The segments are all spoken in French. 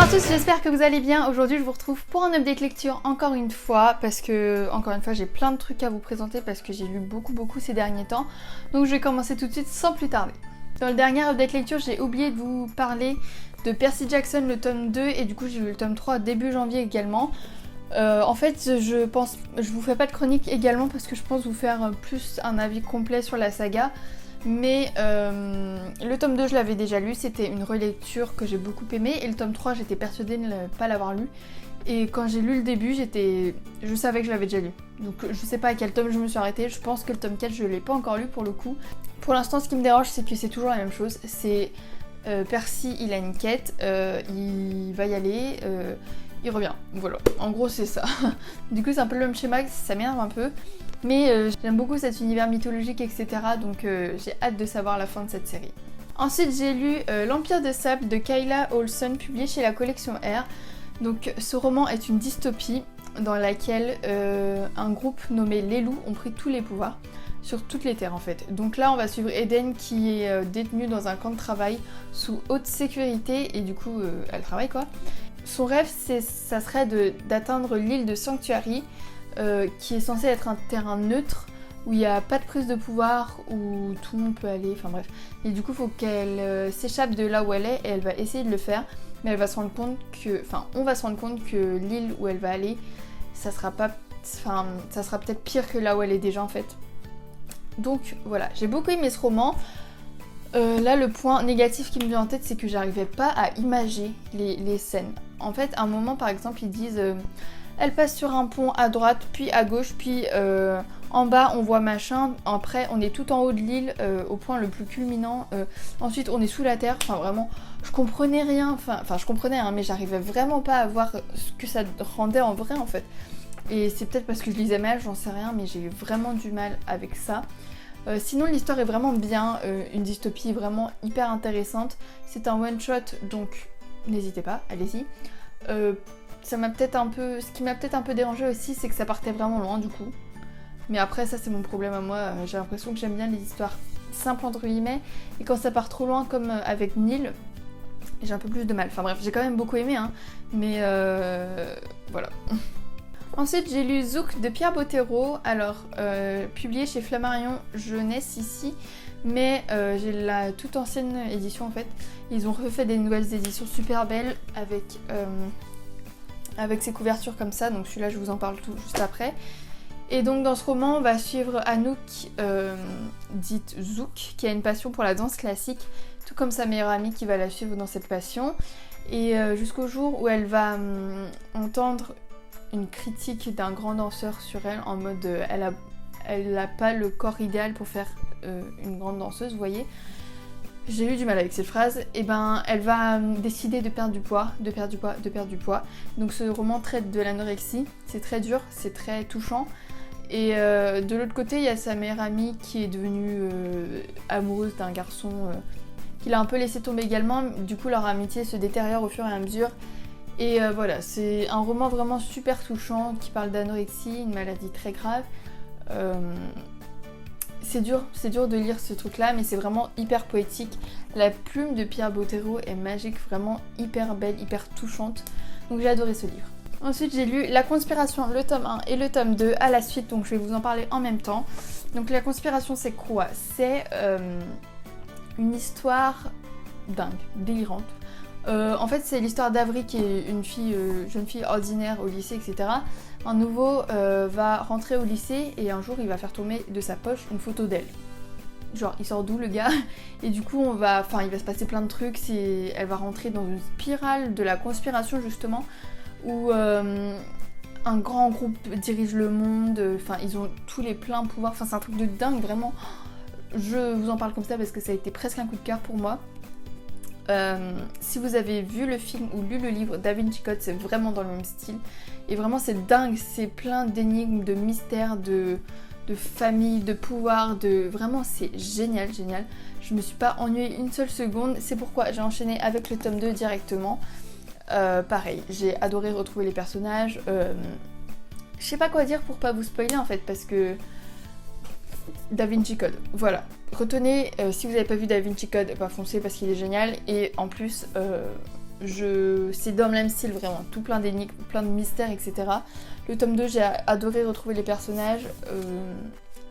à tous, j'espère que vous allez bien. Aujourd'hui je vous retrouve pour un update lecture encore une fois parce que j'ai plein de trucs à vous présenter parce que j'ai lu beaucoup ces derniers temps. Donc je vais commencer tout de suite sans plus tarder. Dans le dernier update lecture, j'ai oublié de vous parler de Percy Jackson le tome 2 et du coup j'ai lu le tome 3 début janvier également. En fait je vous fais pas de chronique également parce que je pense vous faire plus un avis complet sur la saga. Mais le tome 2 je l'avais déjà lu, c'était une relecture que j'ai beaucoup aimée et le tome 3 j'étais persuadée de ne pas l'avoir lu. Et quand j'ai lu le début, je savais que je l'avais déjà lu. Donc je sais pas à quel tome je me suis arrêtée, je pense que le tome 4 je l'ai pas encore lu pour le coup. Pour l'instant ce qui me dérange c'est que c'est toujours la même chose, c'est Percy il a une quête, il va y aller, il revient, voilà, en gros c'est ça. Du coup c'est un peu le même schéma, ça m'énerve un peu. Mais j'aime beaucoup cet univers mythologique, etc. Donc j'ai hâte de savoir la fin de cette série. Ensuite j'ai lu L'Empire de Sable de Kayla Olson, publié chez la collection R. Donc ce roman est une dystopie dans laquelle un groupe nommé les Loups ont pris tous les pouvoirs sur toutes les terres en fait. Donc là on va suivre Eden qui est détenue dans un camp de travail sous haute sécurité et du coup elle travaille quoi. Son rêve ça serait d'atteindre l'île de Sanctuary, qui est censé être un terrain neutre où il n'y a pas de prise de pouvoir, où tout le monde peut aller, enfin bref. Et du coup, il faut qu'elle s'échappe de là où elle est et elle va essayer de le faire. Mais elle va se rendre compte que, on va se rendre compte que l'île où elle va aller, ça sera peut-être pire que là où elle est déjà en fait. Donc voilà, j'ai beaucoup aimé ce roman. Là, le point négatif qui me vient en tête, c'est que j'arrivais pas à imager les scènes. En fait, à un moment, par exemple, ils disent... Elle passe sur un pont à droite, puis à gauche, puis en bas on voit machin, après on est tout en haut de l'île, au point le plus culminant, ensuite on est sous la terre, enfin vraiment, je comprenais rien, enfin je comprenais hein, mais j'arrivais vraiment pas à voir ce que ça rendait en vrai en fait. Et c'est peut-être parce que je lisais mal, j'en sais rien, mais j'ai eu vraiment du mal avec ça. Sinon l'histoire est vraiment bien, une dystopie vraiment hyper intéressante, c'est un one shot donc n'hésitez pas, allez-y. Ce qui m'a peut-être un peu dérangé aussi, c'est que ça partait vraiment loin du coup. Mais après ça c'est mon problème à moi, j'ai l'impression que j'aime bien les histoires simples entre guillemets, et quand ça part trop loin comme avec Neil, j'ai un peu plus de mal. Enfin bref, j'ai quand même beaucoup aimé hein, mais voilà. Ensuite j'ai lu Zouk de Pierre Bottero, alors publié chez Flammarion Jeunesse ici, mais j'ai la toute ancienne édition en fait. Ils ont refait des nouvelles éditions super belles avec ses couvertures comme ça, donc celui-là je vous en parle tout juste après. Et donc dans ce roman on va suivre Anouk, dite Zouk, qui a une passion pour la danse classique, tout comme sa meilleure amie qui va la suivre dans cette passion. Et jusqu'au jour où elle va entendre une critique d'un grand danseur sur elle, en mode elle a pas le corps idéal pour faire une grande danseuse, vous voyez. J'ai eu du mal avec cette phrase, et ben elle va décider de perdre du poids. Donc ce roman traite de l'anorexie, c'est très dur, c'est très touchant. Et de l'autre côté, il y a sa meilleure amie qui est devenue amoureuse d'un garçon qui l'a un peu laissé tomber également. Du coup leur amitié se détériore au fur et à mesure. Et voilà, c'est un roman vraiment super touchant qui parle d'anorexie, une maladie très grave. C'est dur de lire ce truc-là, mais c'est vraiment hyper poétique. La plume de Pierre Bottero est magique, vraiment hyper belle, hyper touchante. Donc j'ai adoré ce livre. Ensuite j'ai lu La Conspiration, le tome 1 et le tome 2 à la suite, donc je vais vous en parler en même temps. Donc La Conspiration c'est quoi ? C'est une histoire dingue, délirante. En fait c'est l'histoire d'Avry qui est une jeune fille ordinaire au lycée, etc. Un nouveau va rentrer au lycée et un jour il va faire tomber de sa poche une photo d'elle. Genre il sort d'où le gars? Et du coup il va se passer plein de trucs, elle va rentrer dans une spirale de la conspiration justement, où un grand groupe dirige le monde, enfin ils ont tous les pleins pouvoirs, enfin c'est un truc de dingue vraiment. Je vous en parle comme ça parce que ça a été presque un coup de cœur pour moi. Si vous avez vu le film ou lu le livre, Da Vinci Code, c'est vraiment dans le même style. Et vraiment c'est dingue, c'est plein d'énigmes, de mystères, de famille, de pouvoir, vraiment c'est génial. Je me suis pas ennuyée une seule seconde, c'est pourquoi j'ai enchaîné avec le tome 2 directement. Pareil, j'ai adoré retrouver les personnages. Je sais pas quoi dire pour pas vous spoiler en fait, parce que Da Vinci Code, voilà. Retenez, si vous n'avez pas vu Da Vinci Code, foncez parce qu'il est génial. Et en plus, C'est dans le même style vraiment, tout plein d'énigmes, plein de mystères, etc. Le tome 2, j'ai adoré retrouver les personnages.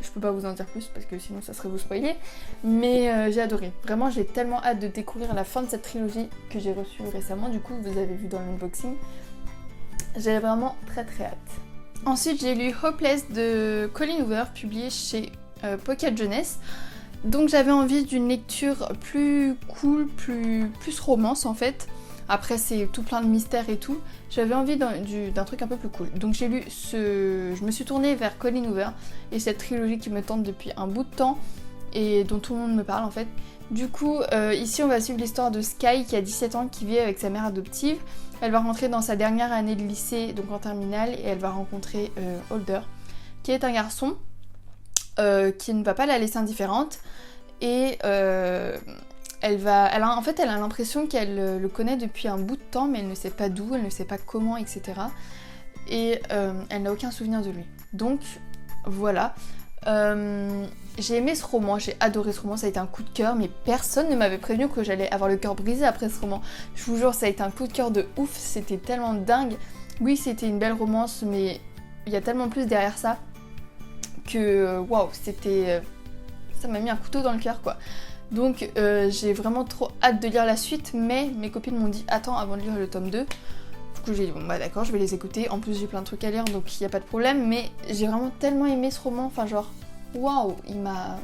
Je peux pas vous en dire plus parce que sinon ça serait vous spoiler. Mais j'ai adoré. Vraiment, j'ai tellement hâte de découvrir la fin de cette trilogie que j'ai reçue récemment. Du coup, vous avez vu dans l'unboxing. J'ai vraiment très très hâte. Ensuite, j'ai lu Hopeless de Colleen Hoover, publié chez Pocket Jeunesse. Donc j'avais envie d'une lecture plus cool, plus romance en fait. Après c'est tout plein de mystères et tout. J'avais envie d'un truc un peu plus cool. Donc j'ai lu Je me suis tournée vers Colleen Hoover et cette trilogie qui me tente depuis un bout de temps et dont tout le monde me parle en fait. Du coup, ici on va suivre l'histoire de Sky qui a 17 ans, qui vit avec sa mère adoptive. Elle va rentrer dans sa dernière année de lycée, donc en terminale, et elle va rencontrer Holder, qui est un garçon qui ne va pas la laisser indifférente. Et elle a l'impression qu'elle le connaît depuis un bout de temps, mais elle ne sait pas d'où, elle ne sait pas comment, etc. Et elle n'a aucun souvenir de lui. Donc voilà. J'ai aimé ce roman, j'ai adoré ce roman, ça a été un coup de cœur, mais personne ne m'avait prévenu que j'allais avoir le cœur brisé après ce roman. Je vous jure, ça a été un coup de cœur de ouf, c'était tellement dingue. Oui, c'était une belle romance, mais il y a tellement plus derrière ça que waouh, c'était... ça m'a mis un couteau dans le cœur quoi. Donc j'ai vraiment trop hâte de lire la suite, mais mes copines m'ont dit attends avant de lire le tome 2. Du coup j'ai dit bon bah d'accord, je vais les écouter. En plus j'ai plein de trucs à lire donc il n'y a pas de problème, mais j'ai vraiment tellement aimé ce roman, enfin genre waouh, il m'a...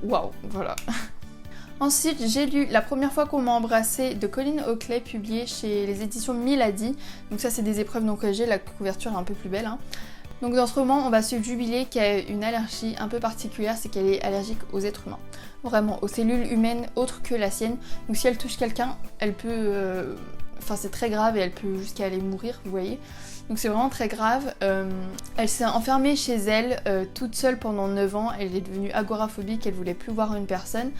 waouh, voilà. Ensuite j'ai lu La première fois qu'on m'a embrassé de Colleen Hockley, publié chez les éditions Milady. Donc ça c'est des épreuves non corrigées, la couverture est un peu plus belle hein. Donc dans ce roman, on va suivre Jubilée qui a une allergie un peu particulière, c'est qu'elle est allergique aux êtres humains. Vraiment, aux cellules humaines autres que la sienne. Donc si elle touche quelqu'un, elle peut... Enfin c'est très grave et elle peut jusqu'à aller mourir, vous voyez. Donc c'est vraiment très grave. Elle s'est enfermée chez elle, toute seule pendant 9 ans. Elle est devenue agoraphobique, elle voulait plus voir une personne.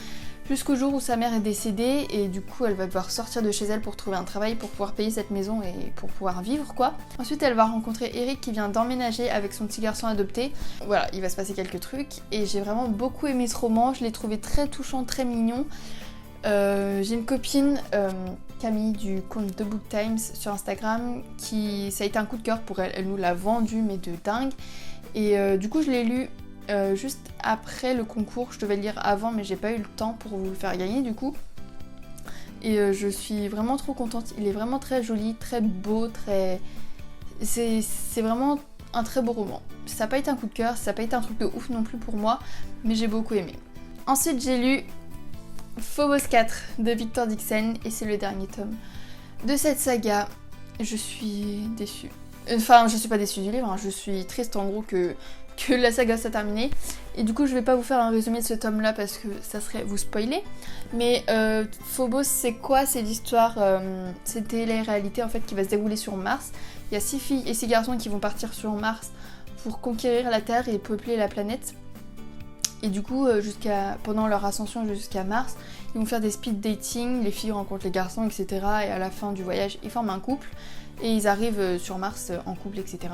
Jusqu'au jour où sa mère est décédée et du coup elle va devoir sortir de chez elle pour trouver un travail pour pouvoir payer cette maison et pour pouvoir vivre quoi. Ensuite elle va rencontrer Eric qui vient d'emménager avec son petit garçon adopté. Voilà, il va se passer quelques trucs et j'ai vraiment beaucoup aimé ce roman, je l'ai trouvé très touchant, très mignon. J'ai une copine, Camille du compte The Book Times sur Instagram, ça a été un coup de cœur pour elle, elle nous l'a vendu mais de dingue. Et du coup je l'ai lu juste après le concours, je devais le lire avant mais j'ai pas eu le temps pour vous le faire gagner du coup. Et je suis vraiment trop contente, il est vraiment très joli, très beau, très... C'est vraiment un très beau roman. Ça n'a pas été un coup de cœur, ça n'a pas été un truc de ouf non plus pour moi, mais j'ai beaucoup aimé. Ensuite j'ai lu Phobos 4 de Victor Dixon et c'est le dernier tome de cette saga. Je suis déçue. Enfin, je suis pas déçue du livre, hein. Je suis triste en gros que la saga soit terminée. Et du coup, je vais pas vous faire un résumé de ce tome là parce que ça serait vous spoiler. Mais Phobos, c'est quoi? C'est l'histoire, c'est une télé-réalité en fait qui va se dérouler sur Mars. Il y a 6 filles et 6 garçons qui vont partir sur Mars pour conquérir la Terre et peupler la planète. Et du coup, pendant leur ascension jusqu'à Mars, ils vont faire des speed dating, les filles rencontrent les garçons, etc. Et à la fin du voyage, ils forment un couple. Et ils arrivent sur Mars en couple, etc.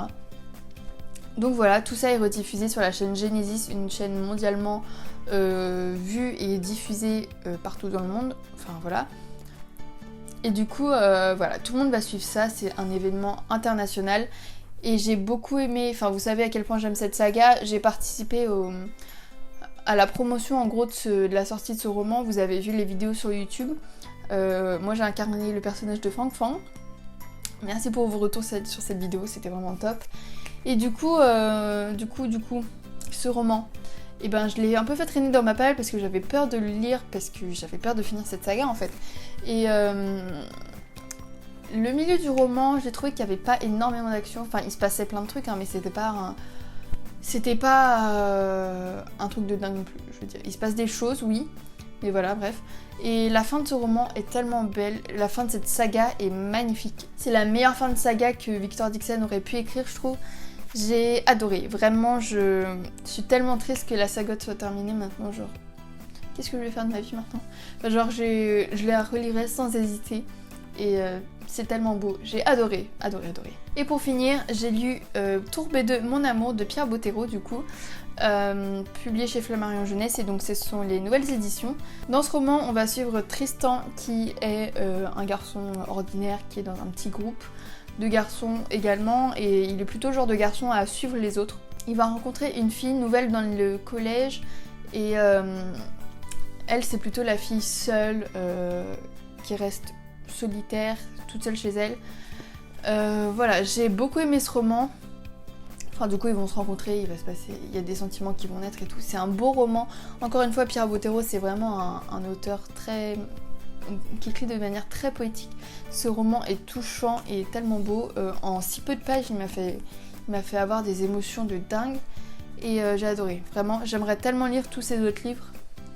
Donc voilà, tout ça est rediffusé sur la chaîne Genesis, une chaîne mondialement vue et diffusée partout dans le monde. Enfin voilà. Et du coup, voilà, tout le monde va suivre ça, c'est un événement international. Et j'ai beaucoup aimé, enfin vous savez à quel point j'aime cette saga, j'ai participé à la promotion en gros de la sortie de ce roman, vous avez vu les vidéos sur YouTube. Moi j'ai incarné le personnage de Fang Fang. Merci pour vos retours sur cette vidéo, c'était vraiment top. Et du coup, ce roman, et ben je l'ai un peu fait traîner dans ma palle parce que j'avais peur de le lire, parce que j'avais peur de finir cette saga en fait. Et le milieu du roman, j'ai trouvé qu'il n'y avait pas énormément d'action, enfin il se passait plein de trucs, hein, mais c'était pas un truc de dingue non plus, je veux dire. Il se passe des choses, oui, mais voilà, bref. Et la fin de ce roman est tellement belle, la fin de cette saga est magnifique. C'est la meilleure fin de saga que Victor Dixon aurait pu écrire, je trouve. J'ai adoré, vraiment, je suis tellement triste que la saga soit terminée maintenant, genre... Qu'est-ce que je vais faire de ma vie maintenant? Enfin, genre, je la relirai sans hésiter. et c'est tellement beau, j'ai adoré. Et pour finir, j'ai lu Tour B2 Mon amour de Pierre Bottero du coup, publié chez Flammarion Jeunesse, et donc ce sont les nouvelles éditions. Dans ce roman, on va suivre Tristan qui est un garçon ordinaire qui est dans un petit groupe de garçons également, et il est plutôt le genre de garçon à suivre les autres. Il va rencontrer une fille nouvelle dans le collège, et elle c'est plutôt la fille seule qui reste solitaire, toute seule chez elle. Voilà, j'ai beaucoup aimé ce roman. Enfin du coup ils vont se rencontrer, il va se passer, il y a des sentiments qui vont naître et tout. C'est un beau roman. Encore une fois, Pierre Bottero c'est vraiment un auteur qui écrit de manière très poétique. Ce roman est touchant et tellement beau. En si peu de pages, il m'a fait avoir des émotions de dingue. Et j'ai adoré. Vraiment, j'aimerais tellement lire tous ces autres livres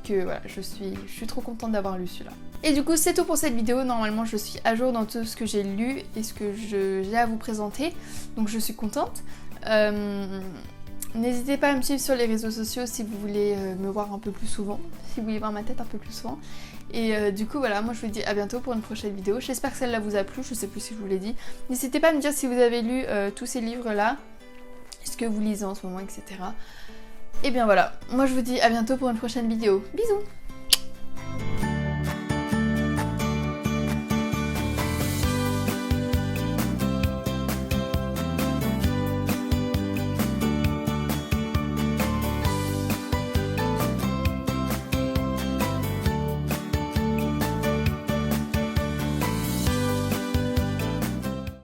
que voilà, je suis trop contente d'avoir lu celui-là. Et du coup, c'est tout pour cette vidéo. Normalement, je suis à jour dans tout ce que j'ai lu et ce que j'ai à vous présenter. Donc je suis contente. N'hésitez pas à me suivre sur les réseaux sociaux si vous voulez me voir un peu plus souvent, si vous voulez voir ma tête un peu plus souvent. Et du coup voilà, moi je vous dis à bientôt pour une prochaine vidéo. J'espère que celle-là vous a plu, je sais plus si je vous l'ai dit. N'hésitez pas à me dire si vous avez lu tous ces livres-là, ce que vous lisez en ce moment, etc. Et bien voilà, moi je vous dis à bientôt pour une prochaine vidéo. Bisous!